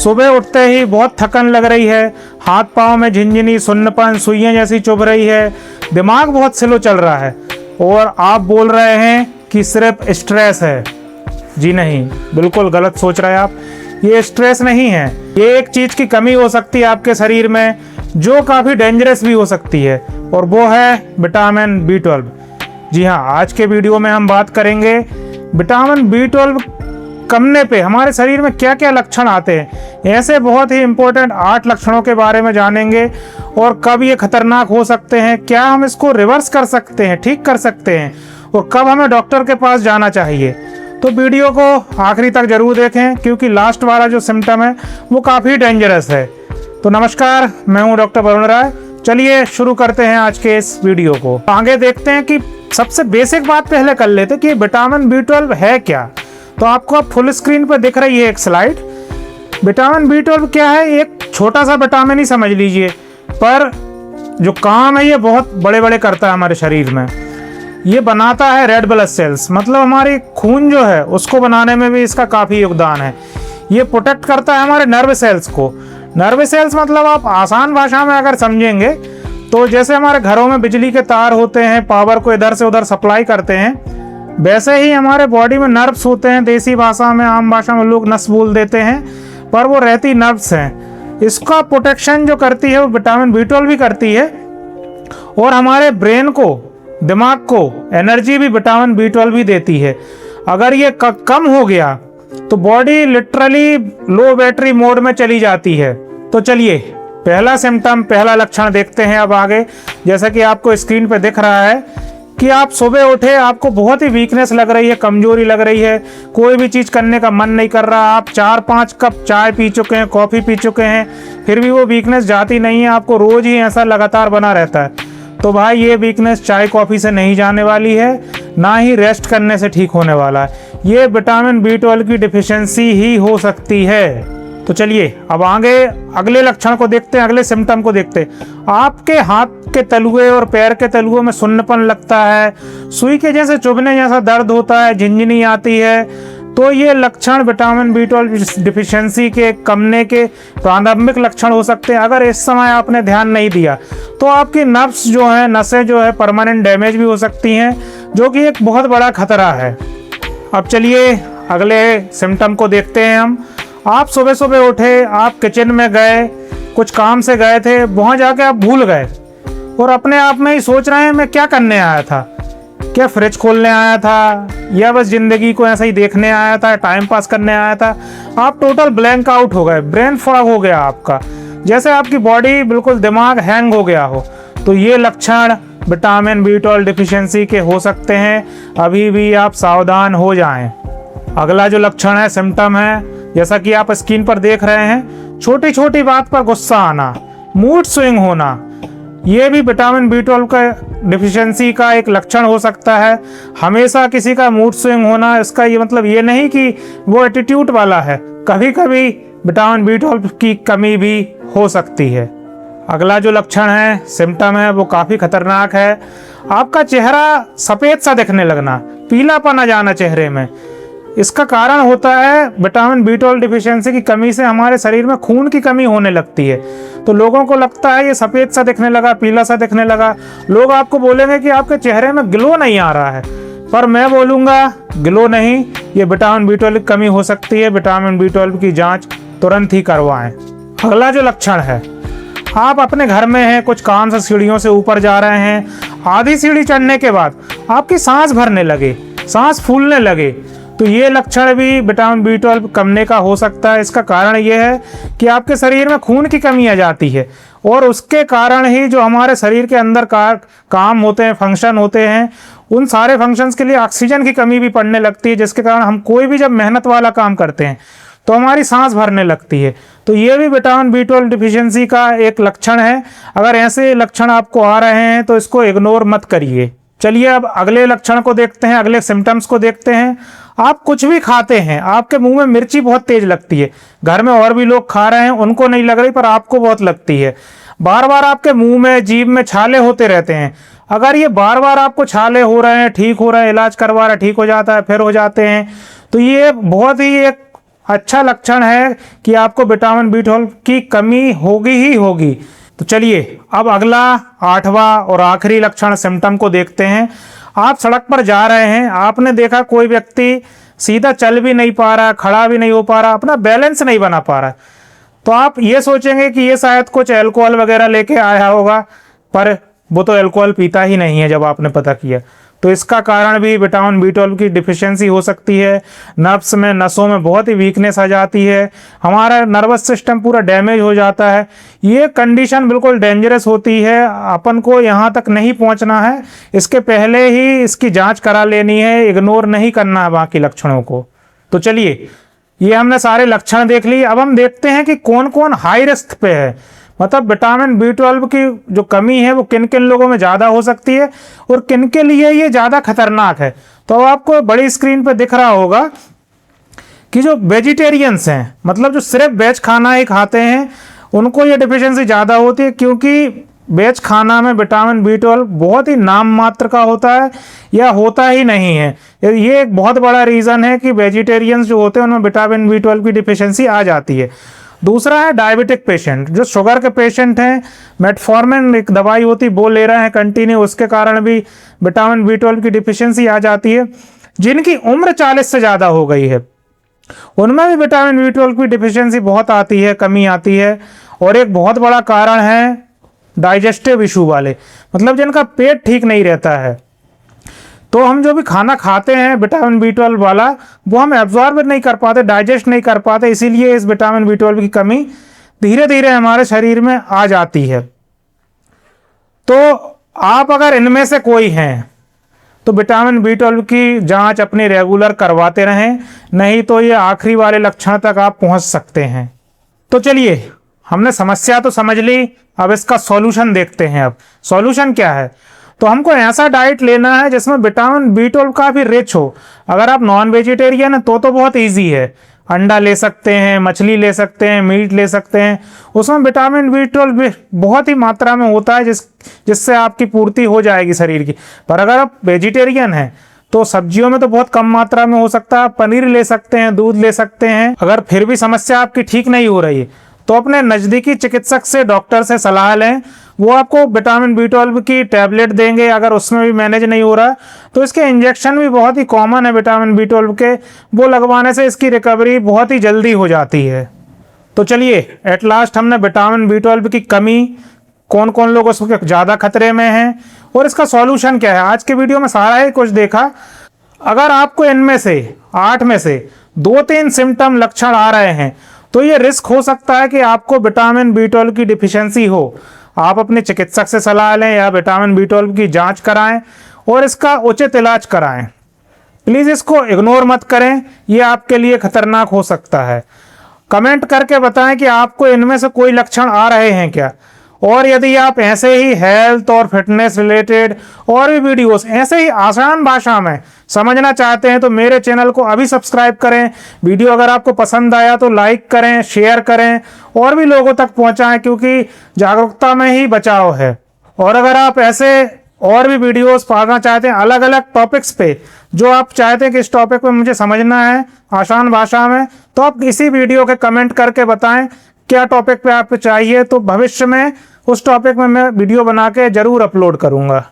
सुबह उठते ही बहुत थकन लग रही है, हाथ पाँव में झिनझिनी, सुन्नपन, सुइयां जैसी चुभ रही है, दिमाग बहुत स्लो चल रहा है और आप बोल रहे हैं कि सिर्फ स्ट्रेस है। जी नहीं, बिल्कुल गलत सोच रहे हैं आप। ये स्ट्रेस नहीं है, ये एक चीज़ की कमी हो सकती है आपके शरीर में जो काफ़ी डेंजरस भी हो सकती है, और वो है विटामिन B12। जी हाँ, आज के वीडियो में हम बात करेंगे विटामिन B12 कमने पे हमारे शरीर में क्या क्या लक्षण आते हैं। ऐसे बहुत ही इंपॉर्टेंट 8 लक्षणों के बारे में जानेंगे और कब ये खतरनाक हो सकते हैं, क्या हम इसको रिवर्स कर सकते हैं, ठीक कर सकते हैं, और कब हमें डॉक्टर के पास जाना चाहिए। तो वीडियो को आखिरी तक जरूर देखें क्योंकि लास्ट वाला जो सिम्टम है वो काफ़ी डेंजरस है। तो नमस्कार, मैं हूँ डॉक्टर वरुण राय। चलिए शुरू करते हैं आज के इस वीडियो को। आगे देखते हैं कि सबसे बेसिक बात पहले कर लेते हैं कि विटामिन B12 है क्या। तो आपको अब फुल स्क्रीन पर दिख रही है एक स्लाइड। विटामिन B12 क्या है? एक छोटा सा विटामिन ही समझ लीजिए, पर जो काम है ये बहुत बड़े बड़े करता है हमारे शरीर में। ये बनाता है रेड ब्लड सेल्स, मतलब हमारी खून जो है उसको बनाने में भी इसका काफ़ी योगदान है। ये प्रोटेक्ट करता है हमारे नर्व सेल्स को। नर्व सेल्स मतलब आप आसान भाषा में अगर समझेंगे तो जैसे हमारे घरों में बिजली के तार होते हैं, पावर को इधर से उधर सप्लाई करते हैं, वैसे ही हमारे बॉडी में नर्व्स होते हैं। देसी भाषा में, आम भाषा में लोग नस बोल देते हैं, पर वो रहती नर्व्स हैं। इसका प्रोटेक्शन जो करती है वो विटामिन B12 भी करती है, और हमारे ब्रेन को, दिमाग को एनर्जी भी विटामिन B12 भी देती है। अगर ये कम हो गया तो बॉडी लिटरली लो बैटरी मोड में चली जाती है। तो चलिए पहला सिम्टम, पहला लक्षण देखते हैं अब आगे। जैसा कि आपको स्क्रीन पे दिख रहा है कि आप सुबह उठे, आपको बहुत ही वीकनेस लग रही है, कमजोरी लग रही है, कोई भी चीज़ करने का मन नहीं कर रहा। आप 4-5 कप चाय पी चुके हैं, कॉफ़ी पी चुके हैं, फिर भी वो वीकनेस जाती नहीं है, आपको रोज़ ही ऐसा लगातार बना रहता है। तो भाई ये वीकनेस चाय कॉफ़ी से नहीं जाने वाली है, ना ही रेस्ट करने से ठीक होने वाला है। ये विटामिन B12 की डिफिशियंसी ही हो सकती है। तो चलिए अब आगे अगले लक्षण को देखते हैं, अगले सिम्टम को देखते हैं। आपके हाथ के तलुए और पैर के तलुओं में सुन्नपन लगता है, सुई के जैसे चुभने जैसा दर्द होता है, झिनझिनी आती है। तो ये लक्षण विटामिन B12 डिफिशियंसी के कमने के प्रारंभिक लक्षण हो सकते हैं। अगर इस समय आपने ध्यान नहीं दिया तो आपकी नर्व्स जो है, नसें जो है, परमानेंट डैमेज भी हो सकती हैं, जो कि एक बहुत बड़ा खतरा है। अब चलिए अगले सिम्टम को देखते हैं हम। आप सुबह सुबह उठे, आप किचन में गए, कुछ काम से गए थे, वहाँ जाके आप भूल गए और अपने आप में ही सोच रहे हैं मैं क्या करने आया था, क्या फ्रिज खोलने आया था, या बस ज़िंदगी को ऐसा ही देखने आया था, टाइम पास करने आया था। आप टोटल ब्लैंक आउट हो गए, ब्रेन फॉग हो गया आपका, जैसे आपकी बॉडी बिल्कुल दिमाग हैंग हो गया हो। तो ये लक्षण विटामिन B12 डिफिशियंसी के हो सकते हैं, अभी भी आप सावधान हो जाएं। अगला जो लक्षण है, सिम्टम है, जैसा कि आप स्क्रीन पर देख रहे हैं, छोटी छोटी बात पर गुस्सा आना, मूड स्विंग होना। ये भी विटामिन B12 का डिफिशियंसी का एक लक्षण हो सकता है। हमेशा किसी का मूड स्विंग होना, इसका ये मतलब ये नहीं कि वो एटीट्यूड वाला है, कभी कभी विटामिन B12 की कमी भी हो सकती है। अगला जो लक्षण है, सिम्टम है, वो काफ़ी खतरनाक है। आपका चेहरा सफ़ेद सा दिखने लगना, पीलापन आ जाना चेहरे में। इसका कारण होता है विटामिन B12 डिफिशियंसी की कमी से हमारे शरीर में खून की कमी होने लगती है। तो लोगों को लगता है ये सफ़ेद सा दिखने लगा, पीला सा दिखने लगा। लोग आपको बोलेंगे कि आपके चेहरे में ग्लो नहीं आ रहा है, पर मैं बोलूँगा ग्लो नहीं, ये विटामिन B12 की कमी हो सकती है। विटामिन B12 की जाँच तुरंत ही करवाएं। अगला जो लक्षण है, आप अपने घर में हैं, कुछ काम से सीढ़ियों से ऊपर जा रहे हैं, आधी सीढ़ी चढ़ने के बाद आपकी सांस भरने लगे, सांस फूलने लगे, तो ये लक्षण भी विटामिन B12 कमने का हो सकता है। इसका कारण ये है कि आपके शरीर में खून की कमी आ जाती है, और उसके कारण ही जो हमारे शरीर के अंदर काम होते हैं, फंक्शन होते हैं, उन सारे फंक्शंस के लिए ऑक्सीजन की कमी भी पड़ने लगती है, जिसके कारण हम कोई भी जब मेहनत वाला काम करते हैं तो हमारी सांस भरने लगती है। तो ये भी विटामिन B12 डिफिशियंसी का एक लक्षण है। अगर ऐसे लक्षण आपको आ रहे हैं तो इसको इग्नोर मत करिए। चलिए अब अगले लक्षण को देखते हैं, अगले सिम्टम्स को देखते हैं। आप कुछ भी खाते हैं, आपके मुंह में मिर्ची बहुत तेज लगती है, घर में और भी लोग खा रहे हैं, उनको नहीं लग रही पर आपको बहुत लगती है। बार बार आपके मुंह में, जीभ में छाले होते रहते हैं। अगर ये बार बार आपको छाले हो रहे हैं, ठीक हो रहे हैं, इलाज करवा रहे, ठीक हो जाता है, फिर हो जाते हैं, तो ये बहुत ही एक अच्छा लक्षण है कि आपको विटामिन B12 की कमी होगी ही होगी। तो चलिए अब अगला 8वां और आखिरी लक्षण सिम्टम को देखते हैं। आप सड़क पर जा रहे हैं, आपने देखा कोई व्यक्ति सीधा चल भी नहीं पा रहा, खड़ा भी नहीं हो पा रहा, अपना बैलेंस नहीं बना पा रहा, तो आप ये सोचेंगे कि ये शायद कुछ अल्कोहल वगैरह लेके आया होगा, पर वो तो अल्कोहल पीता ही नहीं है जब आपने पता किया। तो इसका कारण भी विटामिन B12 की डिफिशियंसी हो सकती है। नर्व्स में, नसों में बहुत ही वीकनेस आ जाती है, हमारा नर्वस सिस्टम पूरा डैमेज हो जाता है। ये कंडीशन बिल्कुल डेंजरस होती है, अपन को यहाँ तक नहीं पहुँचना है, इसके पहले ही इसकी जांच करा लेनी है, इग्नोर नहीं करना है बाकी लक्षणों को। तो चलिए, ये हमने सारे लक्षण देख लिए। अब हम देखते हैं कि कौन कौन हाई रिस्क पे है, मतलब विटामिन B12 की जो कमी है वो किन किन लोगों में ज़्यादा हो सकती है और किन के लिए ये ज़्यादा खतरनाक है। तो आपको बड़ी स्क्रीन पे दिख रहा होगा कि जो वेजिटेरियंस हैं, मतलब जो सिर्फ वेज खाना ही खाते हैं, उनको ये डिफिशियंसी ज़्यादा होती है, क्योंकि वेज खाना में विटामिन B12 बहुत ही नाम मात्र का होता है या होता ही नहीं है। ये एक बहुत बड़ा रीज़न है कि वेजिटेरियंस जो होते हैं उनमें विटामिन B12 की डिफिशियंसी आ जाती है। दूसरा है डायबिटिक पेशेंट, जो शुगर के पेशेंट हैं, मेटफॉर्मिन एक दवाई होती वो ले रहे हैं कंटिन्यू, उसके कारण भी विटामिन B12 की डिफिशियंसी आ जाती है। जिनकी उम्र 40 से ज़्यादा हो गई है उनमें भी विटामिन B12 की डिफिशियंसी बहुत आती है, कमी आती है। और एक बहुत बड़ा कारण है डाइजेस्टिव इशू वाले, मतलब जिनका पेट ठीक नहीं रहता है। तो हम जो भी खाना खाते हैं विटामिन B12 वाला, वो हम एब्जॉर्ब नहीं कर पाते, डाइजेस्ट नहीं कर पाते, इसीलिए इस विटामिन B12 की कमी धीरे धीरे हमारे शरीर में आ जाती है। तो आप अगर इनमें से कोई हैं तो विटामिन B12 की जांच अपनी रेगुलर करवाते रहें, नहीं तो ये आखिरी वाले लक्षण तक आप पहुंच सकते हैं। तो चलिए, हमने समस्या तो समझ ली, अब इसका सॉल्यूशन देखते हैं। अब सॉल्यूशन क्या है? तो हमको ऐसा डाइट लेना है जिसमें विटामिन B12 काफ़ी रिच हो। अगर आप नॉन वेजिटेरियन हैं तो बहुत ईजी है, अंडा ले सकते हैं, मछली ले सकते हैं, मीट ले सकते हैं, उसमें विटामिन B12 बहुत ही मात्रा में होता है जिससे आपकी पूर्ति हो जाएगी शरीर की। पर अगर आप वेजिटेरियन हैं तो सब्जियों में तो बहुत कम मात्रा में हो सकता है, पनीर ले सकते हैं, दूध ले सकते हैं। अगर फिर भी समस्या आपकी ठीक नहीं हो रही तो अपने नज़दीकी चिकित्सक से, डॉक्टर से सलाह लें, वो आपको विटामिन B12 की टैबलेट देंगे। अगर उसमें भी मैनेज नहीं हो रहा तो इसके इंजेक्शन भी बहुत ही कॉमन है विटामिन B12 के, वो लगवाने से इसकी रिकवरी बहुत ही जल्दी हो जाती है। तो चलिए, एट लास्ट हमने विटामिन B12 की कमी, कौन कौन लोग उसके ज़्यादा खतरे में हैं और इसका सॉल्यूशन क्या है, आज के वीडियो में सारा ही कुछ देखा। अगर आपको इनमें से 8 में से 2-3 सिम्टम लक्षण आ रहे हैं तो ये रिस्क हो सकता है कि आपको विटामिन B12 की डिफिशियंसी हो। आप अपने चिकित्सक से सलाह लें या विटामिन B12 की जांच कराएं और इसका उचित इलाज कराएं। प्लीज़ इसको इग्नोर मत करें, ये आपके लिए खतरनाक हो सकता है। कमेंट करके बताएं कि आपको इनमें से कोई लक्षण आ रहे हैं क्या। और यदि आप ऐसे ही हेल्थ और फिटनेस रिलेटेड और भी वीडियोस ऐसे ही आसान भाषा में समझना चाहते हैं तो मेरे चैनल को अभी सब्सक्राइब करें। वीडियो अगर आपको पसंद आया तो लाइक करें, शेयर करें और भी लोगों तक पहुंचाएं, क्योंकि जागरूकता में ही बचाव है। और अगर आप ऐसे और भी वीडियोस पाना चाहते हैं अलग अलग टॉपिक्स पे, जो आप चाहते हैं कि इस टॉपिक पे मुझे समझना है आसान भाषा में, तो आप इसी वीडियो के कमेंट करके बताएं क्या टॉपिक पे आपको चाहिए, तो भविष्य में उस टॉपिक में मैं वीडियो बना के ज़रूर अपलोड करूँगा।